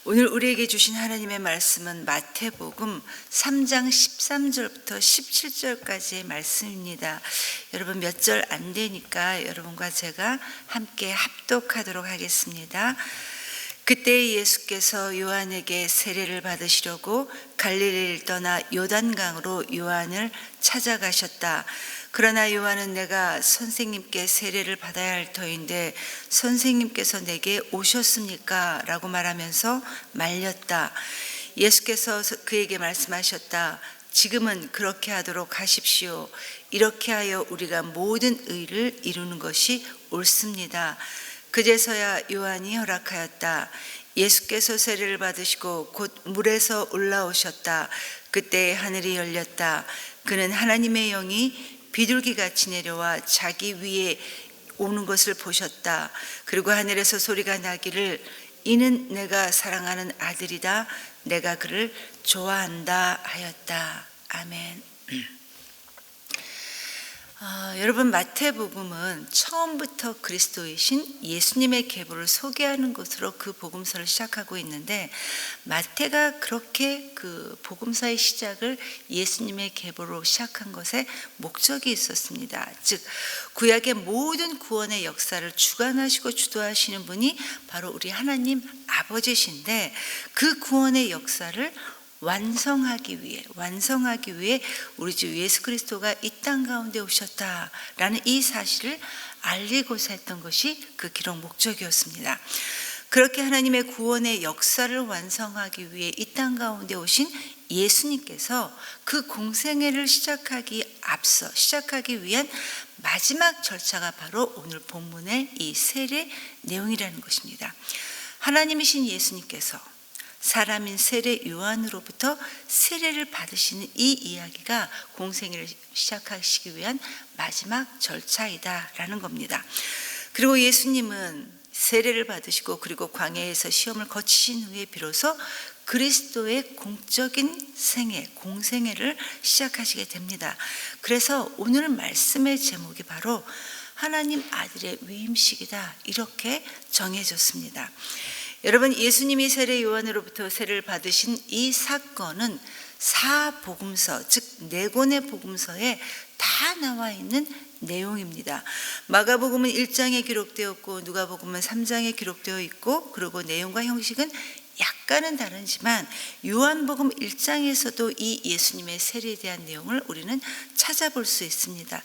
오늘 우리에게 주신 하나님의 말씀은 마태복음 3장 13절부터 17절까지의 말씀입니다. 여러분 몇 절 안 되니까 여러분과 제가 함께 합독하도록 하겠습니다. 그때 예수께서 요한에게 세례를 받으시려고 갈릴리를 떠나 요단강으로 요한을 찾아가셨다. 그러나 요한은 내가 선생님께 세례를 받아야 할 터인데 선생님께서 내게 오셨습니까? 라고 말하면서 말렸다. 예수께서 그에게 말씀하셨다. 지금은 그렇게 하도록 하십시오. 이렇게 하여 우리가 모든 의를 이루는 것이 옳습니다. 그제서야 요한이 허락하였다. 예수께서 세례를 받으시고 곧 물에서 올라오셨다. 그때 하늘이 열렸다. 그는 하나님의 영이 비둘기같이 내려와 자기 위에 오는 것을 보셨다. 그리고 하늘에서 소리가 나기를 이는 내가 사랑하는 아들이다. 내가 그를 좋아한다 하였다. 아멘. 여러분 마태복음은 처음부터 그리스도이신 예수님의 계보를 소개하는 것으로 그 복음서를 시작하고 있는데 마태가 그렇게 그 복음서의 시작을 예수님의 계보로 시작한 것에 목적이 있었습니다. 즉 구약의 모든 구원의 역사를 주관하시고 주도하시는 분이 바로 우리 하나님 아버지신데 그 구원의 역사를 완성하기 위해 우리 주 예수 그리스도가 이 땅 가운데 오셨다라는 이 사실을 알리고자 했던 것이 그 기록 목적이었습니다. 그렇게 하나님의 구원의 역사를 완성하기 위해 이 땅 가운데 오신 예수님께서 그 공생애를 시작하기 위한 마지막 절차가 바로 오늘 본문의 이 세례 내용이라는 것입니다. 하나님이신 예수님께서 사람인 세례 요한으로부터 세례를 받으시는 이 이야기가 공생애를 시작하시기 위한 마지막 절차이다라는 겁니다. 그리고 예수님은 세례를 받으시고 그리고 광야에서 시험을 거치신 후에 비로소 그리스도의 공적인 공생애를 시작하시게 됩니다. 그래서 오늘 말씀의 제목이 바로 하나님 아들의 위임식이다 이렇게 정해졌습니다. 여러분 예수님이 세례 요한으로부터 세례를 받으신 이 사건은 사복음서 즉 네 권의 복음서에 다 나와 있는 내용입니다. 마가복음은 1장에 기록되었고 누가복음은 3장에 기록되어 있고 그리고 내용과 형식은 약간은 다르지만 요한복음 1장에서도 이 예수님의 세례에 대한 내용을 우리는 찾아볼 수 있습니다.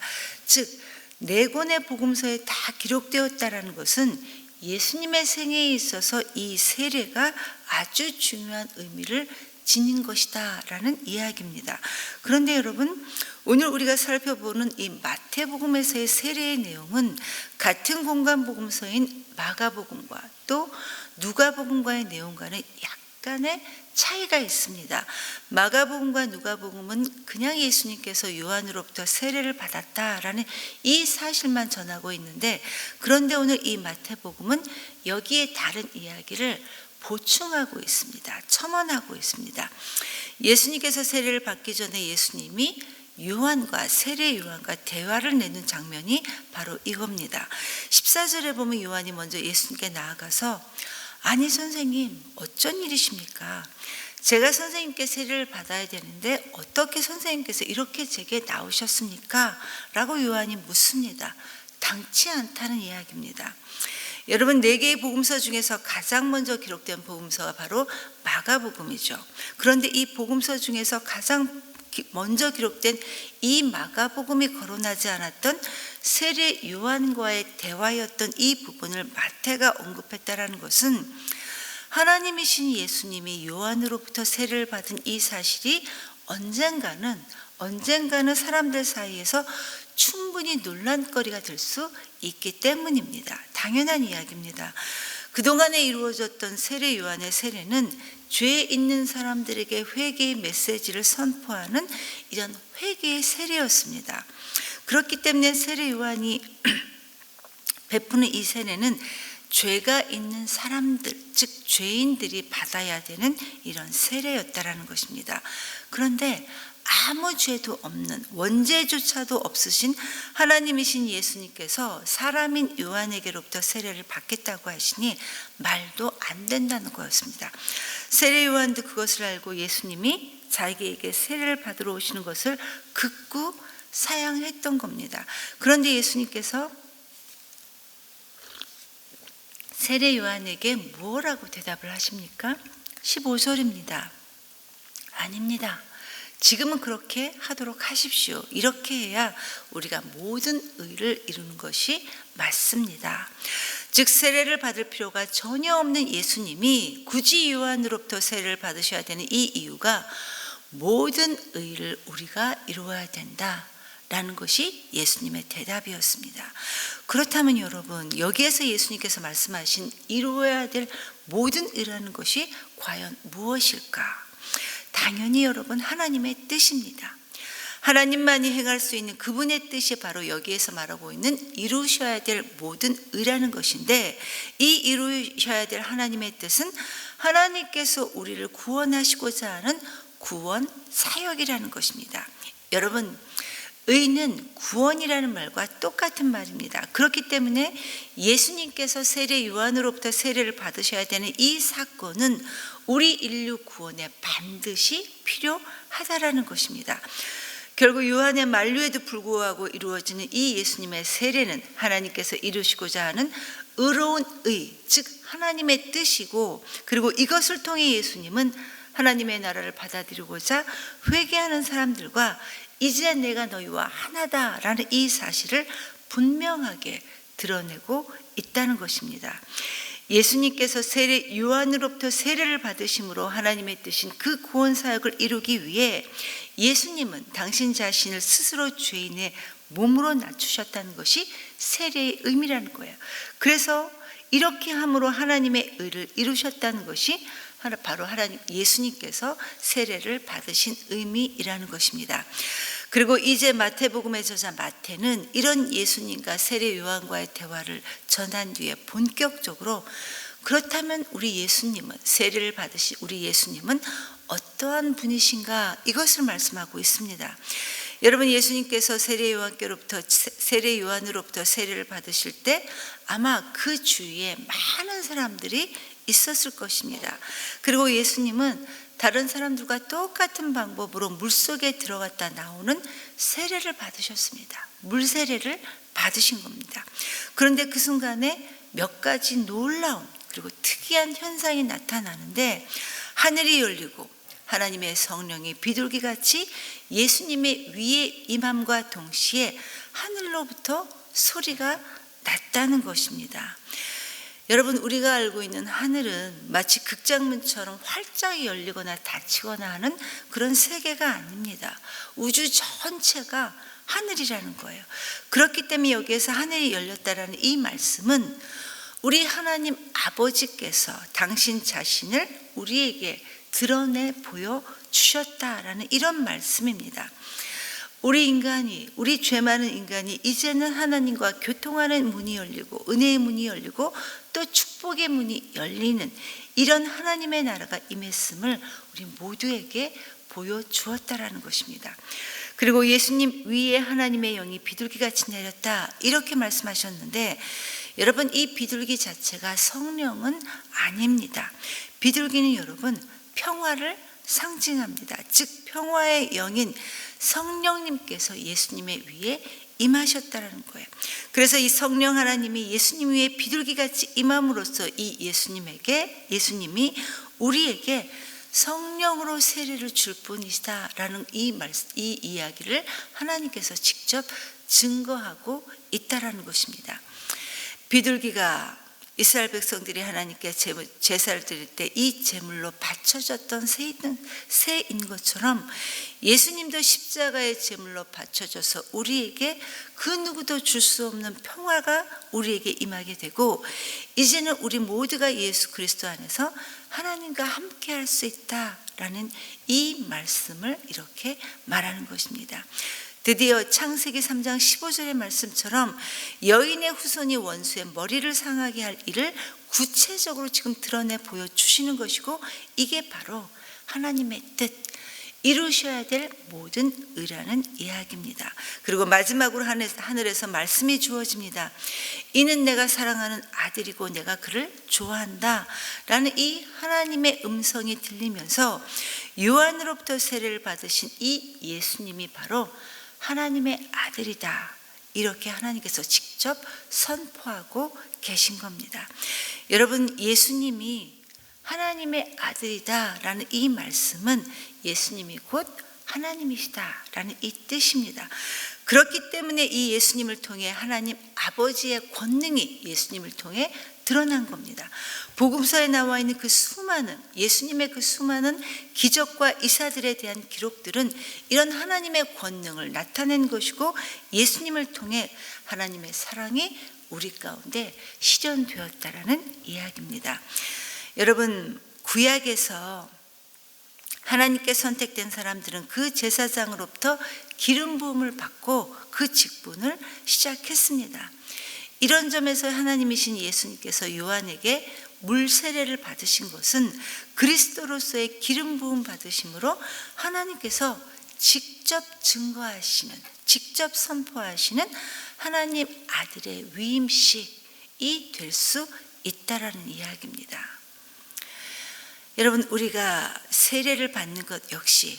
즉 네 권의 복음서에 다 기록되었다라는 것은 예수님의 생애에 있어서 이 세례가 아주 중요한 의미를 지닌 것이다 라는 이야기입니다. 그런데 여러분 오늘 우리가 살펴보는 이 마태복음에서의 세례의 내용은 같은 공간 복음서인 마가복음과 또 누가복음과의 내용과는 약간의 차이가 있습니다. 마가복음과 누가복음은 그냥 예수님께서 요한으로부터 세례를 받았다라는 이 사실만 전하고 있는데 그런데 오늘 이 마태복음은 여기에 다른 이야기를 보충하고 있습니다. 첨언하고 있습니다. 예수님께서 세례를 받기 전에 예수님이 세례 요한과 대화를 내는 장면이 바로 이겁니다. 14절에 보면 요한이 먼저 예수님께 나아가서 아니 선생님 어쩐 일이십니까? 제가 선생님께 세례를 받아야 되는데 어떻게 선생님께서 이렇게 제게 나오셨습니까? 라고 요한이 묻습니다. 당치 않다는 이야기입니다. 여러분 4개의 복음서 중에서 가장 먼저 기록된 복음서가 바로 마가복음이죠. 그런데 이 복음서 중에서 가장 먼저 기록된 이 마가복음이 거론하지 않았던 세례 요한과의 대화였던 이 부분을 마태가 언급했다라는 것은 하나님이신 예수님이 요한으로부터 세례를 받은 이 사실이 언젠가는 사람들 사이에서 충분히 논란거리가 될 수 있기 때문입니다. 당연한 이야기입니다. 그동안에 이루어졌던 세례 요한의 세례는 죄 있는 사람들에게 회개의 메시지를 선포하는 이런 회개의 세례였습니다. 그렇기 때문에 세례 요한이 베푸는 이 세례는 죄가 있는 사람들, 즉 죄인들이 받아야 되는 이런 세례였다라는 것입니다. 그런데 아무 죄도 없는 원죄조차도 없으신 하나님이신 예수님께서 사람인 요한에게로부터 세례를 받겠다고 하시니 말도 안 된다는 거였습니다. 세례 요한도 그것을 알고 예수님이 자기에게 세례를 받으러 오시는 것을 극구 사양했던 겁니다. 그런데 예수님께서 세례 요한에게 뭐라고 대답을 하십니까? 15절입니다. 아닙니다. 지금은 그렇게 하도록 하십시오. 이렇게 해야 우리가 모든 의를 이루는 것이 맞습니다. 즉 세례를 받을 필요가 전혀 없는 예수님이 굳이 요한으로부터 세례를 받으셔야 되는 이 이유가 모든 의를 우리가 이루어야 된다라는 것이 예수님의 대답이었습니다. 그렇다면 여러분, 여기에서 예수님께서 말씀하신 이루어야 될 모든 의라는 것이 과연 무엇일까? 당연히 여러분, 하나님의 뜻입니다. 하나님만이 행할 수 있는 그분의 뜻이 바로 여기에서 말하고 있는 이루셔야 될 모든 의라는 것인데, 이 이루셔야 될 하나님의 뜻은 하나님께서 우리를 구원하시고자 하는 구원 사역이라는 것입니다. 여러분, 의는 구원이라는 말과 똑같은 말입니다. 그렇기 때문에 예수님께서 세례 요한으로부터 세례를 받으셔야 되는 이 사건은 우리 인류 구원에 반드시 필요하다라는 것입니다. 결국 요한의 만류에도 불구하고 이루어지는 이 예수님의 세례는 하나님께서 이루시고자 하는 의로운 의, 즉 하나님의 뜻이고, 그리고 이것을 통해 예수님은 하나님의 나라를 받아들이고자 회개하는 사람들과 이제 내가 너희와 하나다라는 이 사실을 분명하게 드러내고 있다는 것입니다. 예수님께서 세례 요한으로부터 세례를 받으심으로 하나님의 뜻인 그 구원 사역을 이루기 위해 예수님은 당신 자신을 스스로 죄인의 몸으로 낮추셨다는 것이 세례의 의미라는 거예요. 그래서 이렇게 함으로 하나님의 의를 이루셨다는 것이 바로 하나님 예수님께서 세례를 받으신 의미이라는 것입니다. 그리고 이제 마태복음의 저자 마태는 이런 예수님과 세례 요한과의 대화를 전한 뒤에 본격적으로 그렇다면 우리 예수님은 세례를 받으신 우리 예수님은 어떠한 분이신가, 이것을 말씀하고 있습니다. 여러분, 예수님께서 세례 요한으로부터 세례를 받으실 때 아마 그 주위에 많은 사람들이 있었을 것입니다. 그리고 예수님은 다른 사람들과 똑같은 방법으로 물속에 들어갔다 나오는 세례를 받으셨습니다. 물세례를 받으신 겁니다. 그런데 그 순간에 몇 가지 놀라운 그리고 특이한 현상이 나타나는데, 하늘이 열리고 하나님의 성령이 비둘기같이 예수님의 위에 임함과 동시에 하늘로부터 소리가 났다는 것입니다. 여러분, 우리가 알고 있는 하늘은 마치 극장문처럼 활짝 열리거나 닫히거나 하는 그런 세계가 아닙니다. 우주 전체가 하늘이라는 거예요. 그렇기 때문에 여기에서 하늘이 열렸다라는 이 말씀은 우리 하나님 아버지께서 당신 자신을 우리에게 드러내 보여주셨다라는 이런 말씀입니다. 우리 죄 많은 인간이 이제는 하나님과 교통하는 문이 열리고 은혜의 문이 열리고 또 축복의 문이 열리는 이런 하나님의 나라가 임했음을 우리 모두에게 보여주었다라는 것입니다. 그리고 예수님 위에 하나님의 영이 비둘기같이 내렸다, 이렇게 말씀하셨는데, 여러분, 이 비둘기 자체가 성령은 아닙니다. 비둘기는 여러분 평화를 상징합니다. 즉 평화의 영인 성령님께서 예수님의 위에 임하셨다라는 거예요. 그래서 이 성령 하나님이 예수님 위에 비둘기같이 임함으로써 이 예수님이 우리에게 성령으로 세례를 줄 뿐이시다라는 이 이야기를 하나님께서 직접 증거하고 있다라는 것입니다. 비둘기가 이스라엘 백성들이 하나님께 제사를 드릴 때 이 제물로 바쳐졌던 새인 것처럼 예수님도 십자가의 제물로 바쳐져서 우리에게 그 누구도 줄 수 없는 평화가 우리에게 임하게 되고, 이제는 우리 모두가 예수 그리스도 안에서 하나님과 함께 할 수 있다라는 이 말씀을 이렇게 말하는 것입니다. 드디어 창세기 3장 15절의 말씀처럼 여인의 후손이 원수의 머리를 상하게 할 일을 구체적으로 지금 드러내 보여주시는 것이고, 이게 바로 하나님의 뜻, 이루셔야 될 모든 의라는 이야기입니다. 그리고 마지막으로 하늘에서 말씀이 주어집니다. 이는 내가 사랑하는 아들이고 내가 그를 좋아한다 라는 이 하나님의 음성이 들리면서 요한으로부터 세례를 받으신 이 예수님이 바로 하나님의 아들이다, 이렇게 하나님께서 직접 선포하고 계신 겁니다. 여러분, 예수님이 하나님의 아들이다 라는 이 말씀은 예수님이 곧 하나님이시다 라는 이 뜻입니다. 그렇기 때문에 이 예수님을 통해 하나님 아버지의 권능이 예수님을 통해 드러난 겁니다. 복음서에 나와 있는 그 수많은, 예수님의 그 수많은 기적과 이사들에 대한 기록들은 이런 하나님의 권능을 나타낸 것이고, 예수님을 통해 하나님의 사랑이 우리 가운데 실현되었다라는 이야기입니다. 여러분, 구약에서 하나님께 선택된 사람들은 그 제사장으로부터 기름 부음을 받고 그 직분을 시작했습니다. 이런 점에서 하나님이신 예수님께서 요한에게 물 세례를 받으신 것은 그리스도로서의 기름 부음 받으심으로 하나님께서 직접 증거하시는, 직접 선포하시는 하나님 아들의 위임식이 될 수 있다라는 이야기입니다. 여러분, 우리가 세례를 받는 것 역시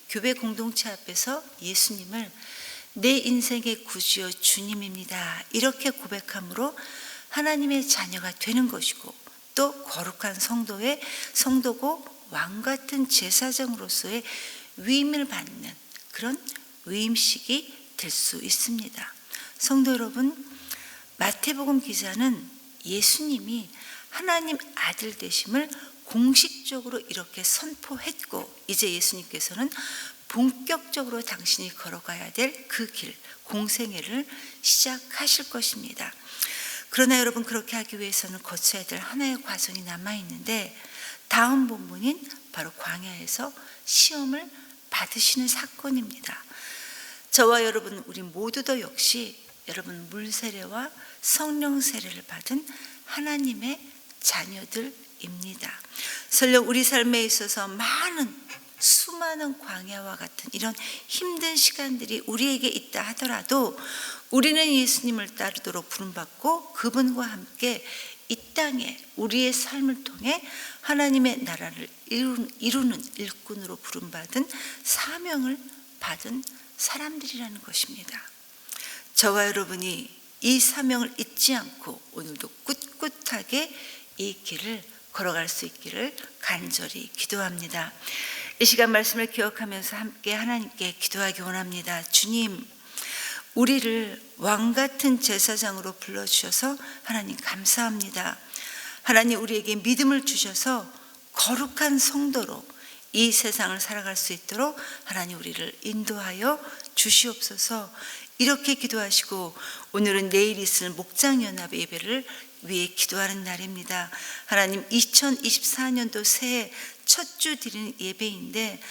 교회 공동체 앞에서 예수님을 내 인생의 구주여 주님입니다, 이렇게 고백함으로 하나님의 자녀가 되는 것이고, 또 거룩한 성도고 왕같은 제사장으로서의 위임을 받는 그런 위임식이 될 수 있습니다. 성도 여러분, 마태복음 기자는 예수님이 하나님 아들 되심을 공식적으로 이렇게 선포했고, 이제 예수님께서는 본격적으로 당신이 걸어가야 될 그 길, 공생애를 시작하실 것입니다. 그러나 여러분, 그렇게 하기 위해서는 거쳐야 될 하나의 과정이 남아있는데, 다음 본문인 바로 광야에서 시험을 받으시는 사건입니다. 저와 여러분, 우리 모두도 역시 여러분 물 세례와 성령 세례를 받은 하나님의 자녀들입니다. 설령 우리 삶에 있어서 수많은 광야와 같은 이런 힘든 시간들이 우리에게 있다 하더라도 우리는 예수님을 따르도록 부름받고 그분과 함께 이 땅에 우리의 삶을 통해 하나님의 나라를 이루는 일꾼으로 부름받은 사명을 받은 사람들이라는 것입니다. 저와 여러분이 이 사명을 잊지 않고 오늘도 꿋꿋하게 이 길을 걸어갈 수 있기를 간절히 기도합니다. 이 시간 말씀을 기억하면서 함께 하나님께 기도하기 원합니다. 주님, 우리를 왕같은 제사장으로 불러주셔서 하나님 감사합니다. 하나님, 우리에게 믿음을 주셔서 거룩한 성도로 이 세상을 살아갈 수 있도록 하나님 우리를 인도하여 주시옵소서. 이렇게 기도하시고, 오늘은 내일 있을 목장연합 예배를 위해 기도하는 날입니다. 하나님, 2024년도 새해 첫 주 드리는 예배인데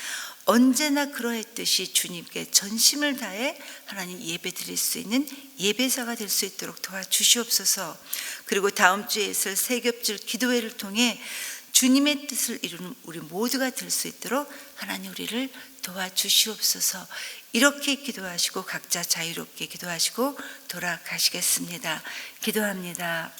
언제나 그러했듯이 주님께 전심을 다해 하나님 예배 드릴 수 있는 예배자가 될 수 있도록 도와주시옵소서. 그리고 다음 주에 있을 세겹줄 기도회를 통해 주님의 뜻을 이루는 우리 모두가 될 수 있도록 하나님 우리를 도와주시옵소서. 이렇게 기도하시고 각자 자유롭게 기도하시고 돌아가시겠습니다. 기도합니다.